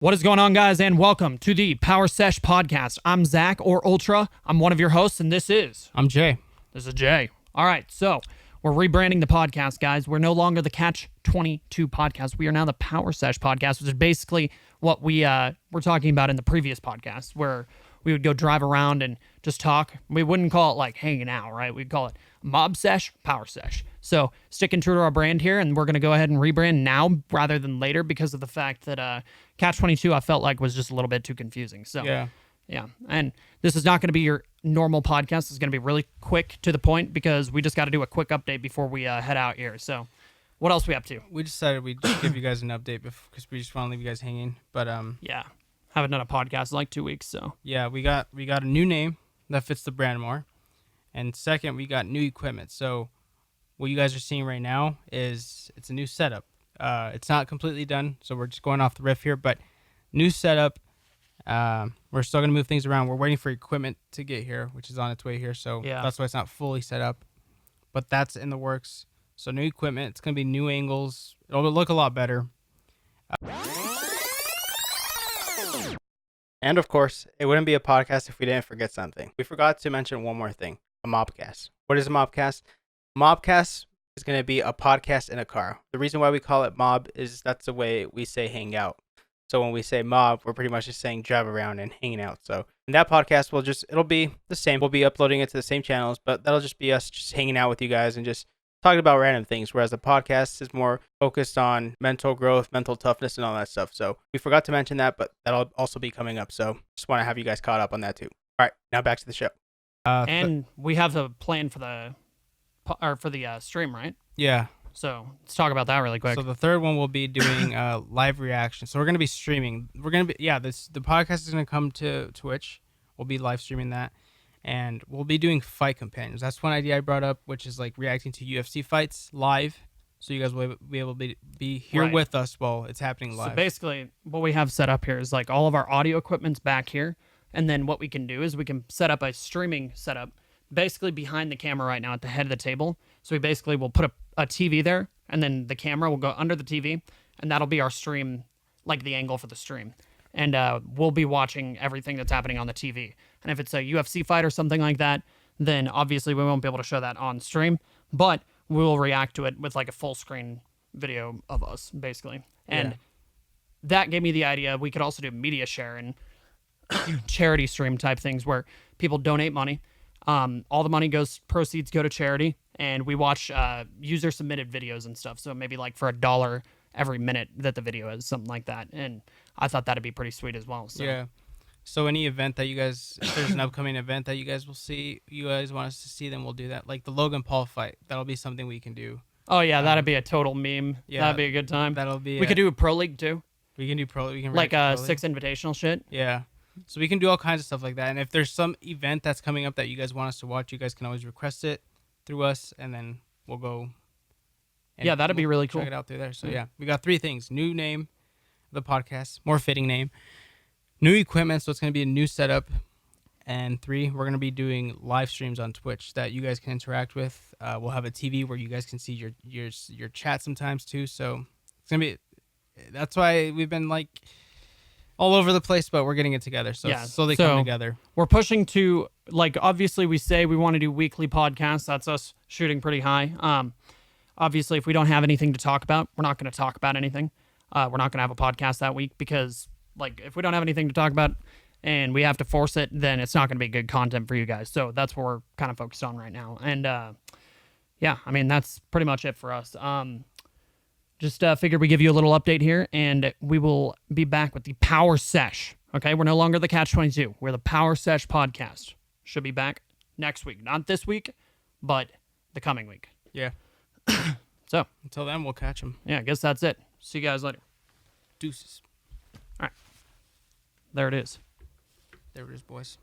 What is going on, guys, and welcome to the Power Sesh podcast. I'm Zach, or Ultra. I'm one of your hosts, and this is Jay. Jay. All right, so we're rebranding the podcast, guys. We're no longer the Catch 22 podcast. We are now the Power Sesh podcast, which is basically what we were talking about in the previous podcast, where we would go drive around and just talk. We wouldn't call it like hanging out, right? We'd call it Mob Sesh, Power Sesh. So sticking true to our brand here, and we're going to go ahead and rebrand now rather than later because of the fact that Catch 22 I felt like was just a little bit too confusing. So yeah. And this is not going to be your normal podcast. It's going to be really quick to the point because we just got to do a quick update before we head out here. So what else we up to? We decided we'd just give you guys an update because we just want to leave you guys hanging. But yeah, haven't done a podcast in like 2 weeks. So yeah, we got a new name that fits the brand more, and second, we got new equipment. So what you guys are seeing right now is it's a new setup. It's not completely done, so we're just going off the riff here. But new setup. We're still gonna move things around. We're waiting for equipment to get here, which is on its way here. So yeah, that's why it's not fully set up, but that's in the works. So new equipment. It's gonna be new angles. It'll look a lot better. And of course, it wouldn't be a podcast if we didn't forget something. We forgot to mention one more thing: a mobcast. What is a mobcast? Mobcast is going to be a podcast in a car. The reason why we call it mob is that's the way we say hang out. So when we say mob, we're pretty much just saying drive around and hanging out. So in that podcast, it'll be the same. We'll be uploading it to the same channels, but that'll just be us just hanging out with you guys and just talking about random things. Whereas the podcast is more focused on mental growth, mental toughness, and all that stuff. So we forgot to mention that, but that'll also be coming up. So just want to have you guys caught up on that too. All right, now back to the show. And we have a plan for the stream, right? Yeah. So let's talk about that really quick. So the third one will be doing live reaction. So we're gonna be streaming. The podcast is gonna come to Twitch. We'll be live streaming that, and we'll be doing fight companions. That's one idea I brought up, which is like reacting to UFC fights live. So you guys will be able to be here with us while it's happening live. So basically, what we have set up here is like all of our audio equipment's back here, and then what we can do is we can set up a streaming setup basically behind the camera right now at the head of the table. So we basically will put a TV there, and then the camera will go under the TV, and that'll be our stream, like the angle for the stream. And we'll be watching everything that's happening on the TV. And if it's a UFC fight or something like that, then obviously we won't be able to show that on stream, but we will react to it with like a full screen video of us, basically. And that gave me the idea we could also do media share and charity stream type things where people donate money. All the money proceeds go to charity, and we watch user submitted videos and stuff. So maybe like for $1 every minute that the video is, something like that. And I thought that'd be pretty sweet as well. So. Yeah. So any event that you guys, if there's an upcoming event that you guys want us to see, then we'll do that. Like the Logan Paul fight, that'll be something we can do. Oh yeah, that'd be a total meme. Yeah, that'd be a good time. We could do a pro league too. We can do pro. We can like six invitational shit. Yeah. So we can do all kinds of stuff like that. And if there's some event that's coming up that you guys want us to watch, you guys can always request it through us, and then we'll go. Yeah, that'd be really cool. Check it out through there. So yeah, we got 3 things: new name, of the podcast, more fitting name, new equipment. So it's going to be a new setup, and 3, we're going to be doing live streams on Twitch that you guys can interact with. We'll have a TV where you guys can see your chat sometimes too. So it's gonna be. That's why we've been like all over the place, but we're getting it together. So yeah, slowly come together. We're pushing to, like, obviously we say we want to do weekly podcasts. That's us shooting pretty high. Obviously, if we don't have anything to talk about, we're not going to talk about anything. We're not going to have a podcast that week because, like, if we don't have anything to talk about and we have to force it, then it's not going to be good content for you guys. So that's what we're kind of focused on right now. And, yeah, I mean, that's pretty much it for us. Just figured we give you a little update here, and we will be back with the Power Sesh. Okay, we're no longer the Catch 22. We're the Power Sesh podcast. Should be back next week. Not this week, but the coming week. Yeah. So until then, we'll catch them. Yeah, I guess that's it. See you guys later. Deuces. All right. There it is. There it is, boys.